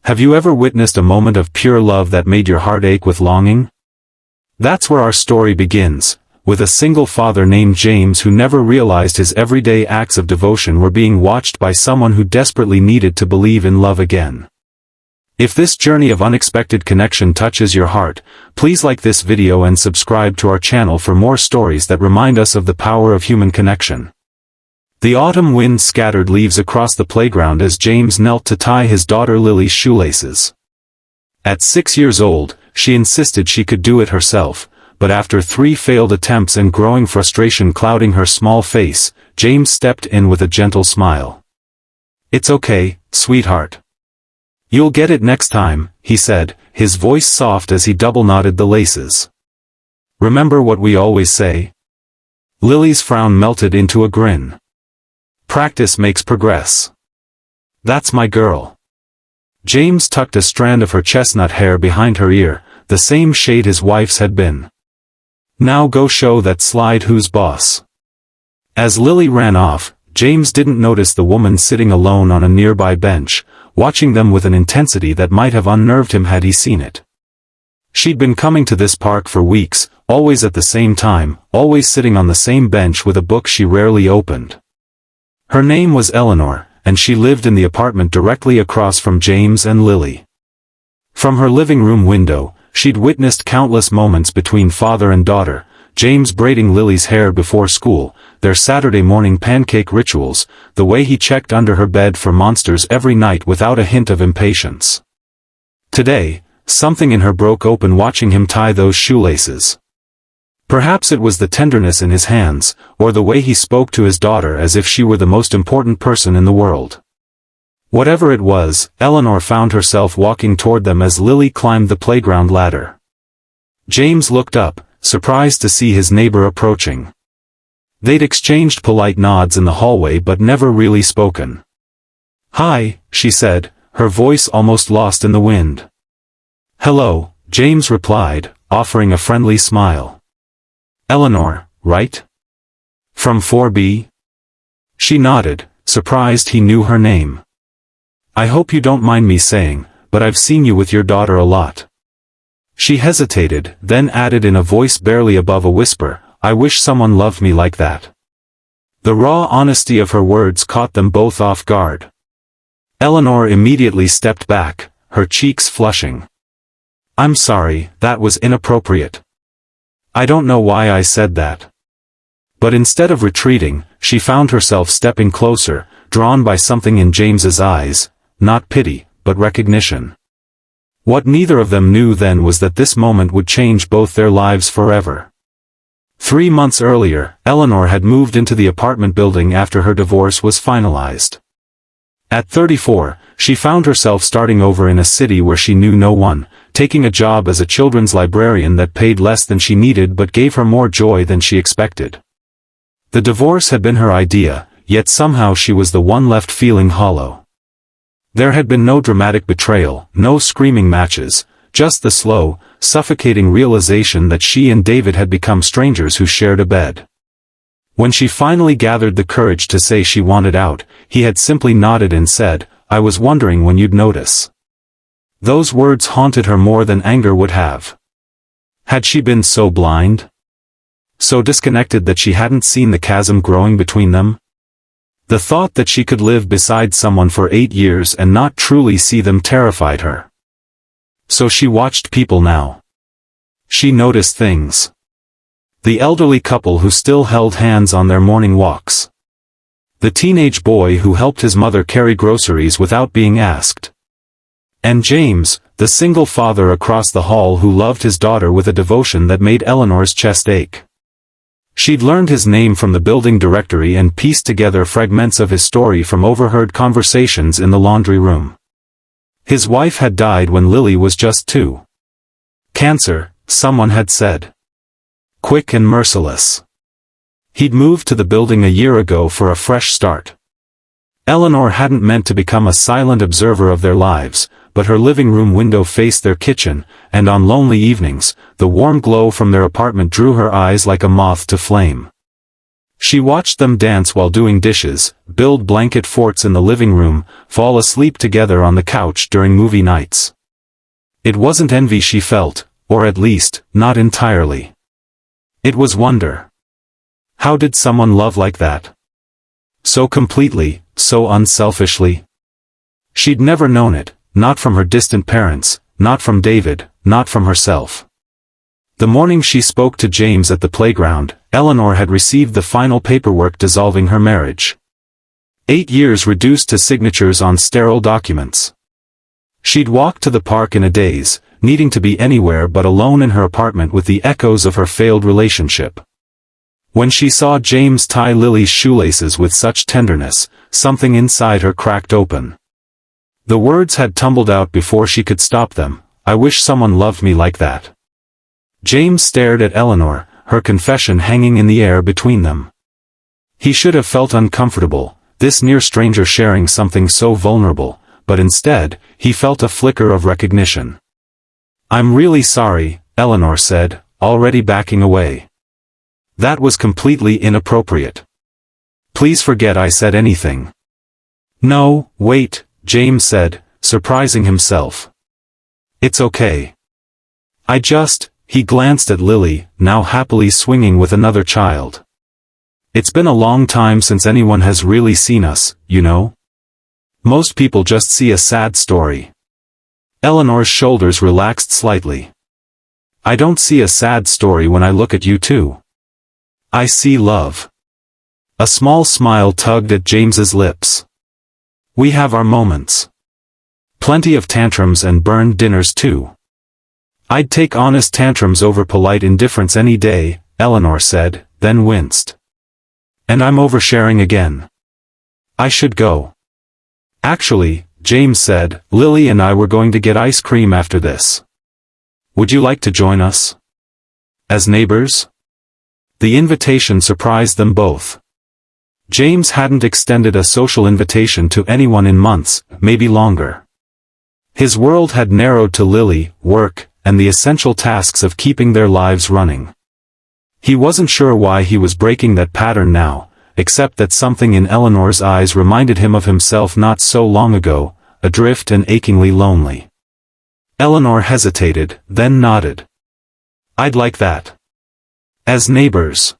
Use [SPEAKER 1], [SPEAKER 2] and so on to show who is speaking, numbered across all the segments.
[SPEAKER 1] Have you ever witnessed a moment of pure love that made your heart ache with longing? That's where our story begins, with a single father named James who never realized his everyday acts of devotion were being watched by someone who desperately needed to believe in love again. If this journey of unexpected connection touches your heart, please like this video and subscribe to our channel for more stories that remind us of the power of human connection. The autumn wind scattered leaves across the playground as James knelt to tie his daughter Lily's shoelaces. At 6 years old, she insisted she could do it herself, but after 3 failed attempts and growing frustration clouding her small face, James stepped in with a gentle smile. "It's okay, sweetheart. You'll get it next time," he said, his voice soft as he double-knotted the laces. "Remember what we always say?" Lily's frown melted into a grin. "Practice makes progress. That's my girl." James tucked a strand of her chestnut hair behind her ear, the same shade his wife's had been. "Now go show that slide who's boss." As Lily ran off, James didn't notice the woman sitting alone on a nearby bench, watching them with an intensity that might have unnerved him had he seen it. She'd been coming to this park for weeks, always at the same time, always sitting on the same bench with a book she rarely opened. Her name was Eleanor, and she lived in the apartment directly across from James and Lily. From her living room window, she'd witnessed countless moments between father and daughter, James braiding Lily's hair before school, their Saturday morning pancake rituals, the way he checked under her bed for monsters every night without a hint of impatience. Today, something in her broke open watching him tie those shoelaces. Perhaps it was the tenderness in his hands, or the way he spoke to his daughter as if she were the most important person in the world. Whatever it was, Eleanor found herself walking toward them as Lily climbed the playground ladder. James looked up, surprised to see his neighbor approaching. They'd exchanged polite nods in the hallway but never really spoken. "Hi," she said, her voice almost lost in the wind. "Hello," James replied, offering a friendly smile. "Eleanor, right? From 4B? She nodded, surprised he knew her name. "I hope you don't mind me saying, but I've seen you with your daughter a lot." She hesitated, then added in a voice barely above a whisper, "I wish someone loved me like that." The raw honesty of her words caught them both off guard. Eleanor immediately stepped back, her cheeks flushing. "I'm sorry, that was inappropriate. I don't know why I said that." But instead of retreating, she found herself stepping closer, drawn by something in James's eyes, not pity, but recognition. What neither of them knew then was that this moment would change both their lives forever. 3 months earlier, Eleanor had moved into the apartment building after her divorce was finalized. At 34, she found herself starting over in a city where she knew no one, taking a job as a children's librarian that paid less than she needed but gave her more joy than she expected. The divorce had been her idea, yet somehow she was the one left feeling hollow. There had been no dramatic betrayal, no screaming matches, just the slow, suffocating realization that she and David had become strangers who shared a bed. When she finally gathered the courage to say she wanted out, he had simply nodded and said, "I was wondering when you'd notice." Those words haunted her more than anger would have. Had she been so blind? So disconnected that she hadn't seen the chasm growing between them? The thought that she could live beside someone for 8 years and not truly see them terrified her. So she watched people now. She noticed things. The elderly couple who still held hands on their morning walks. The teenage boy who helped his mother carry groceries without being asked. And James, the single father across the hall who loved his daughter with a devotion that made Eleanor's chest ache. She'd learned his name from the building directory and pieced together fragments of his story from overheard conversations in the laundry room. His wife had died when Lily was just 2. Cancer, someone had said. Quick and merciless. He'd moved to the building a year ago for a fresh start. Eleanor hadn't meant to become a silent observer of their lives, but her living room window faced their kitchen, and on lonely evenings, the warm glow from their apartment drew her eyes like a moth to flame. She watched them dance while doing dishes, build blanket forts in the living room, fall asleep together on the couch during movie nights. It wasn't envy she felt, or at least, not entirely. It was wonder. How did someone love like that? So completely, so unselfishly? She'd never known it, not from her distant parents, not from David, not from herself. The morning she spoke to James at the playground, Eleanor had received the final paperwork dissolving her marriage. 8 years reduced to signatures on sterile documents. She'd walked to the park in a daze, needing to be anywhere but alone in her apartment with the echoes of her failed relationship. When she saw James tie Lily's shoelaces with such tenderness, something inside her cracked open. The words had tumbled out before she could stop them. I wish someone loved me like that. James stared at Eleanor, her confession hanging in the air between them. He should have felt uncomfortable, this near stranger sharing something so vulnerable, but instead, he felt a flicker of recognition. I'm really sorry, Eleanor said, already backing away. That was completely inappropriate. Please forget I said anything. No, wait, James said, surprising himself. It's okay. He glanced at Lily, now happily swinging with another child. It's been a long time since anyone has really seen us, you know? Most people just see a sad story. Eleanor's shoulders relaxed slightly. I don't see a sad story when I look at you too. I see love. A small smile tugged at James's lips. We have our moments. Plenty of tantrums and burned dinners too. I'd take honest tantrums over polite indifference any day, Eleanor said, then winced. And I'm oversharing again. I should go. Actually, James said, Lily and I were going to get ice cream after this. Would you like to join us? As neighbors? The invitation surprised them both. James hadn't extended a social invitation to anyone in months, maybe longer. His world had narrowed to Lily, work, and the essential tasks of keeping their lives running. He wasn't sure why he was breaking that pattern now, except that something in Eleanor's eyes reminded him of himself not so long ago, adrift and achingly lonely. Eleanor hesitated, then nodded. I'd like that. As neighbors.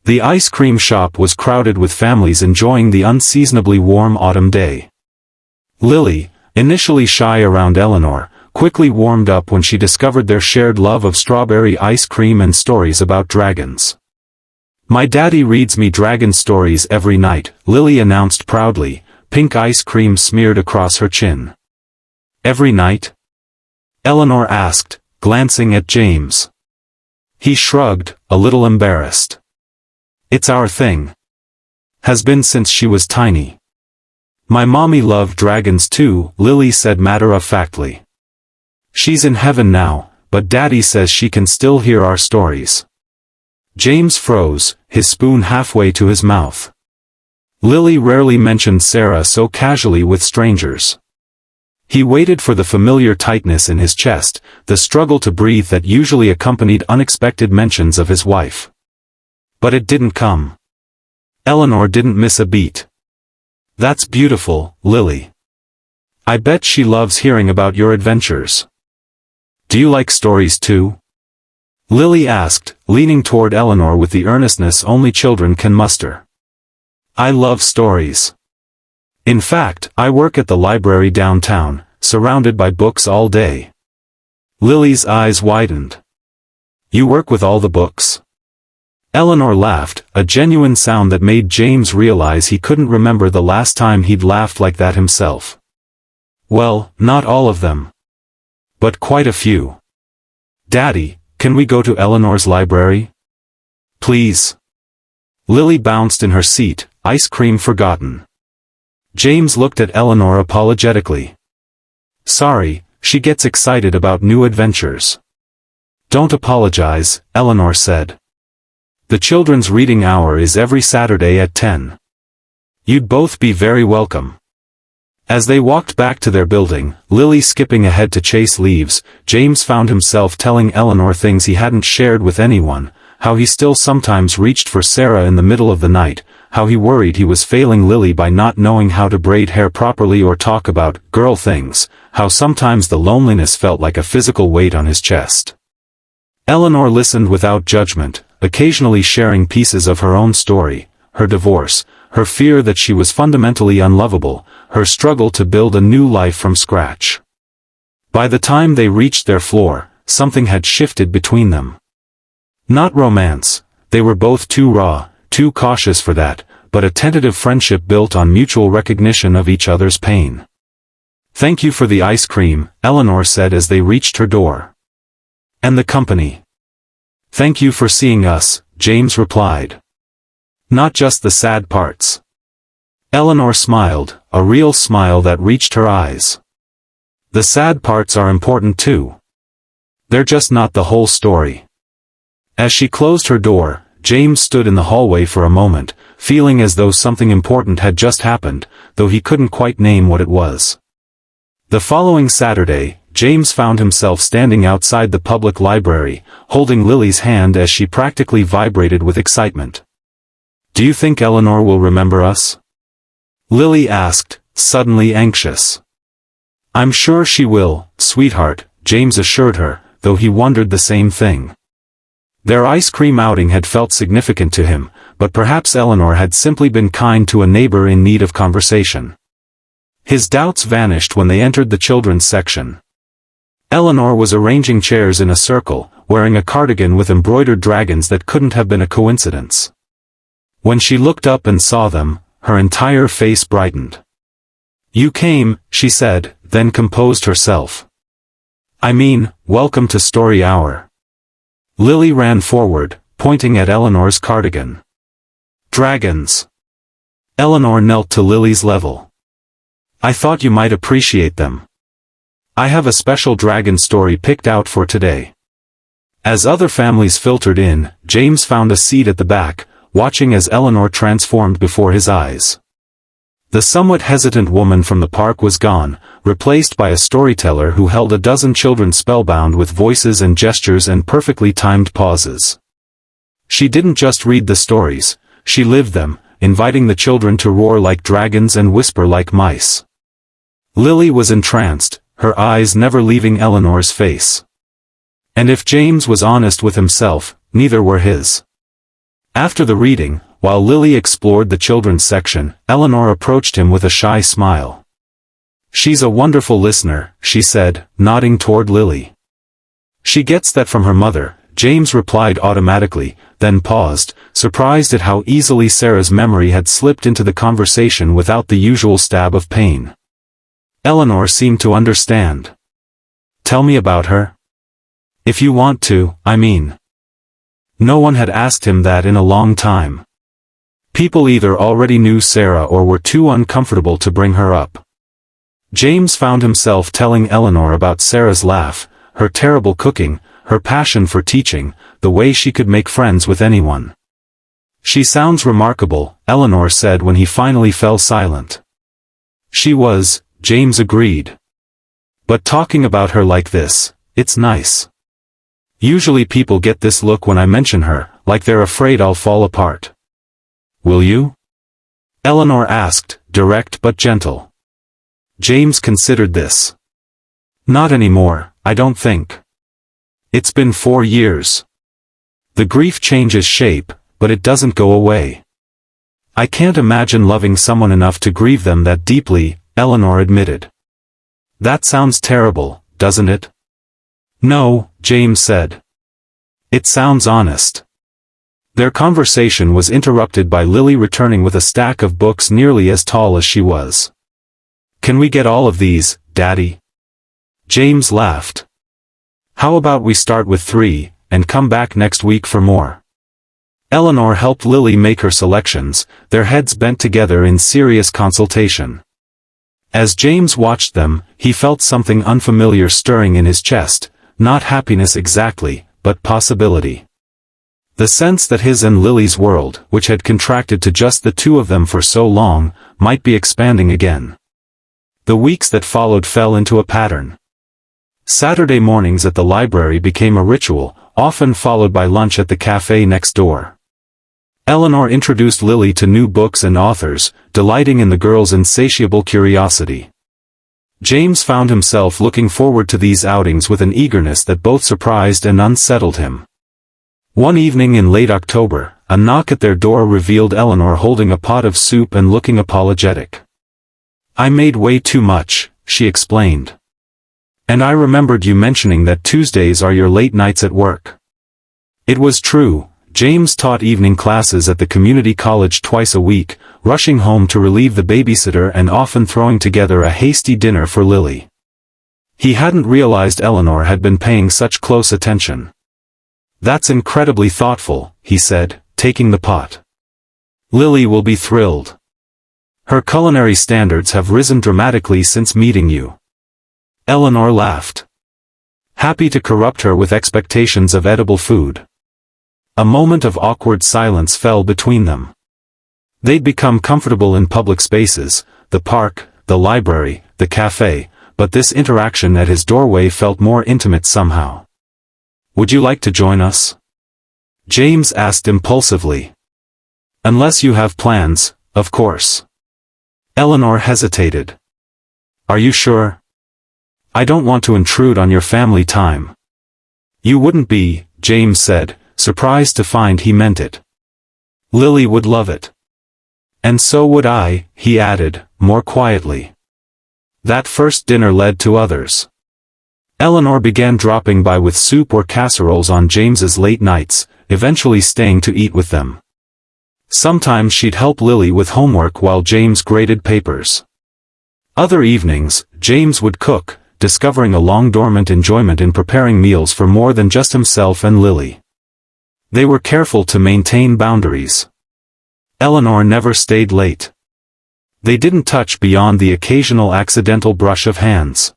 [SPEAKER 1] The ice cream shop was crowded with families enjoying the unseasonably warm autumn day. Lily, initially shy around Eleanor, quickly warmed up when she discovered their shared love of strawberry ice cream and stories about dragons. My daddy reads me dragon stories every night, Lily announced proudly, pink ice cream smeared across her chin. Every night? Eleanor asked, glancing at James. He shrugged, a little embarrassed. It's our thing. Has been since she was tiny. My mommy loved dragons too, Lily said matter-of-factly. She's in heaven now, but Daddy says she can still hear our stories. James froze, his spoon halfway to his mouth. Lily rarely mentioned Sarah so casually with strangers. He waited for the familiar tightness in his chest, the struggle to breathe that usually accompanied unexpected mentions of his wife. But it didn't come. Eleanor didn't miss a beat. That's beautiful, Lily. I bet she loves hearing about your adventures. Do you like stories too? Lily asked, leaning toward Eleanor with the earnestness only children can muster. I love stories. In fact, I work at the library downtown, surrounded by books all day. Lily's eyes widened. You work with all the books? Eleanor laughed, a genuine sound that made James realize he couldn't remember the last time he'd laughed like that himself. Well, not all of them. But quite a few. Daddy, can we go to Eleanor's library? Please. Lily bounced in her seat, ice cream forgotten. James looked at Eleanor apologetically. Sorry, she gets excited about new adventures. Don't apologize, Eleanor said. The children's reading hour is every Saturday at 10. You'd both be very welcome. As they walked back to their building, Lily skipping ahead to chase leaves, James found himself telling Eleanor things he hadn't shared with anyone, how he still sometimes reached for Sarah in the middle of the night, how he worried he was failing Lily by not knowing how to braid hair properly or talk about girl things, how sometimes the loneliness felt like a physical weight on his chest. Eleanor listened without judgment, occasionally sharing pieces of her own story, her divorce, her fear that she was fundamentally unlovable, her struggle to build a new life from scratch. By the time they reached their floor, something had shifted between them. Not romance, they were both too raw, too cautious for that, but a tentative friendship built on mutual recognition of each other's pain. "Thank you for the ice cream," Eleanor said as they reached her door. "And the company." "Thank you for seeing us," James replied. "Not just the sad parts." Eleanor smiled, a real smile that reached her eyes. "The sad parts are important too. They're just not the whole story." As she closed her door, James stood in the hallway for a moment, feeling as though something important had just happened, though he couldn't quite name what it was. The following Saturday, James found himself standing outside the public library, holding Lily's hand as she practically vibrated with excitement. "Do you think Eleanor will remember us?" Lily asked, suddenly anxious. "I'm sure she will, sweetheart," James assured her, though he wondered the same thing. Their ice cream outing had felt significant to him, but perhaps Eleanor had simply been kind to a neighbor in need of conversation. His doubts vanished when they entered the children's section. Eleanor was arranging chairs in a circle, wearing a cardigan with embroidered dragons that couldn't have been a coincidence. When she looked up and saw them, her entire face brightened. "You came," she said, then composed herself. "I mean, welcome to Story Hour." Lily ran forward, pointing at Eleanor's cardigan. "Dragons." Eleanor knelt to Lily's level. "I thought you might appreciate them. I have a special dragon story picked out for today." As other families filtered in, James found a seat at the back, watching as Eleanor transformed before his eyes. The somewhat hesitant woman from the park was gone, replaced by a storyteller who held a dozen children spellbound with voices and gestures and perfectly timed pauses. She didn't just read the stories, she lived them, inviting the children to roar like dragons and whisper like mice. Lily was entranced, her eyes never leaving Eleanor's face. And if James was honest with himself, neither were his. After the reading, while Lily explored the children's section, Eleanor approached him with a shy smile. "She's a wonderful listener," she said, nodding toward Lily. "She gets that from her mother," James replied automatically, then paused, surprised at how easily Sarah's memory had slipped into the conversation without the usual stab of pain. Eleanor seemed to understand. "Tell me about her." "If you want to, I mean." No one had asked him that in a long time. People either already knew Sarah or were too uncomfortable to bring her up. James found himself telling Eleanor about Sarah's laugh, her terrible cooking, her passion for teaching, the way she could make friends with anyone. "She sounds remarkable," Eleanor said when he finally fell silent. "She was," James agreed. "But talking about her like this, it's nice. Usually people get this look when I mention her, like they're afraid I'll fall apart." "Will you?" Eleanor asked, direct but gentle. James considered this. "Not anymore, I don't think. It's been 4 years. The grief changes shape, but it doesn't go away. I can't imagine loving someone enough to grieve them that deeply," Eleanor admitted. "That sounds terrible, doesn't it?" "No," James said. "It sounds honest." Their conversation was interrupted by Lily returning with a stack of books nearly as tall as she was. "Can we get all of these, Daddy?" James laughed. "How about we start with 3, and come back next week for more?" Eleanor helped Lily make her selections, their heads bent together in serious consultation. As James watched them, he felt something unfamiliar stirring in his chest, not happiness exactly, but possibility. The sense that his and Lily's world, which had contracted to just the two of them for so long, might be expanding again. The weeks that followed fell into a pattern. Saturday mornings at the library became a ritual, often followed by lunch at the cafe next door. Eleanor introduced Lily to new books and authors, delighting in the girl's insatiable curiosity. James found himself looking forward to these outings with an eagerness that both surprised and unsettled him. One evening in late October, a knock at their door revealed Eleanor holding a pot of soup and looking apologetic. "I made way too much," she explained. "And I remembered you mentioning that Tuesdays are your late nights at work." It was true. James taught evening classes at the community college twice a week, rushing home to relieve the babysitter and often throwing together a hasty dinner for Lily. He hadn't realized Eleanor had been paying such close attention. "That's incredibly thoughtful," he said, taking the pot. "Lily will be thrilled. Her culinary standards have risen dramatically since meeting you." Eleanor laughed. Happy to corrupt her with expectations of edible food. A moment of awkward silence fell between them. They'd become comfortable in public spaces, the park, the library, the cafe, but this interaction at his doorway felt more intimate somehow. "Would you like to join us?" James asked impulsively. "Unless you have plans, of course." Eleanor hesitated. "Are you sure? I don't want to intrude on your family time." "You wouldn't be," James said, surprised to find he meant it. "Lily would love it. And so would I," he added, more quietly. That first dinner led to others. Eleanor began dropping by with soup or casseroles on James's late nights, eventually staying to eat with them. Sometimes she'd help Lily with homework while James graded papers. Other evenings, James would cook, discovering a long-dormant enjoyment in preparing meals for more than just himself and Lily. They were careful to maintain boundaries. Eleanor never stayed late. They didn't touch beyond the occasional accidental brush of hands.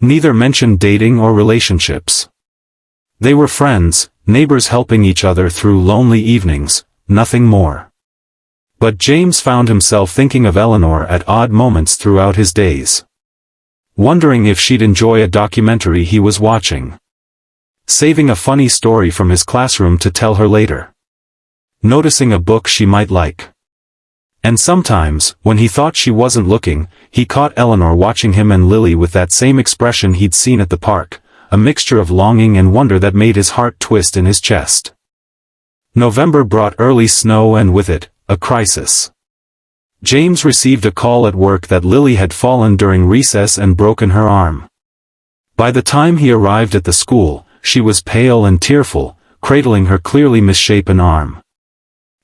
[SPEAKER 1] Neither mentioned dating or relationships. They were friends, neighbors helping each other through lonely evenings, nothing more. But James found himself thinking of Eleanor at odd moments throughout his days. Wondering if she'd enjoy a documentary he was watching. Saving a funny story from his classroom to tell her later. Noticing a book she might like. And sometimes, when he thought she wasn't looking, he caught Eleanor watching him and Lily with that same expression he'd seen at the park, a mixture of longing and wonder that made his heart twist in his chest. November brought early snow and with it, a crisis. James received a call at work that Lily had fallen during recess and broken her arm. By the time he arrived at the school, she was pale and tearful, cradling her clearly misshapen arm.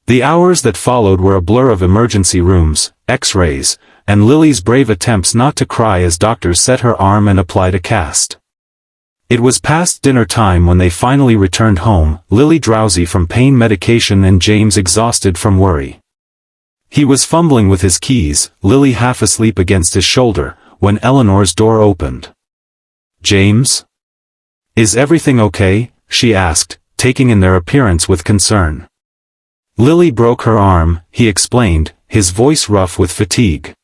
[SPEAKER 1] The hours that followed were a blur of emergency rooms, x-rays, and Lily's brave attempts not to cry as doctors set her arm and applied a cast. It was past dinner time when they finally returned home, Lily drowsy from pain medication and James exhausted from worry. He was fumbling with his keys, Lily half asleep against his shoulder, when Eleanor's door opened. "James? Is everything okay?" she asked, taking in their appearance with concern. "Lily broke her arm," he explained, his voice rough with fatigue.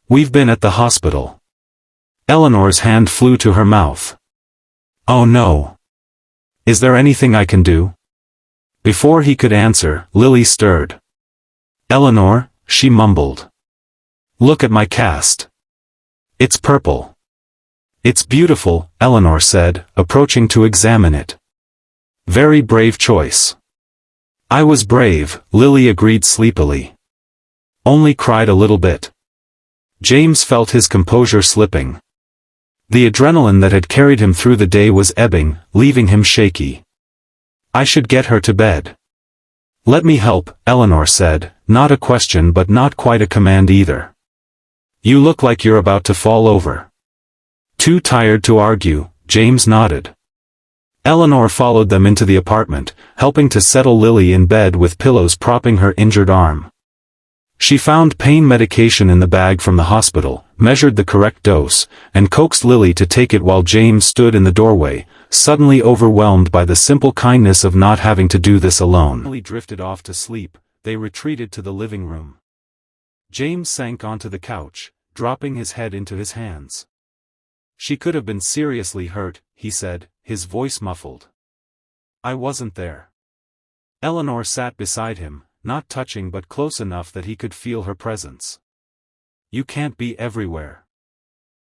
[SPEAKER 1] "We've been at the hospital." Eleanor's hand flew to her mouth. "Oh no. Is there anything I can do?" Before he could answer, Lily stirred. "Eleanor," she mumbled. "Look at my cast. It's purple." "It's beautiful," Eleanor said, approaching to examine it. "Very brave choice." "I was brave," Lily agreed sleepily. "Only cried a little bit." James felt his composure slipping. The adrenaline that had carried him through the day was ebbing, leaving him shaky. "I should get her to bed." "Let me help," Eleanor said, not a question but not quite a command either. "You look like you're about to fall over." Too tired to argue, James nodded. Eleanor followed them into the apartment, helping to settle Lily in bed with pillows propping her injured arm. She found pain medication in the bag from the hospital, measured the correct dose, and coaxed Lily to take it while James stood in the doorway, suddenly overwhelmed by the simple kindness of not having to do this alone. Lily drifted off to sleep, they retreated to the living room. James sank onto the couch, dropping his head into his hands. "She could have been seriously hurt," he said, his voice muffled. I wasn't there. Eleanor sat beside him, not touching but close enough that he could feel her presence. You can't be everywhere.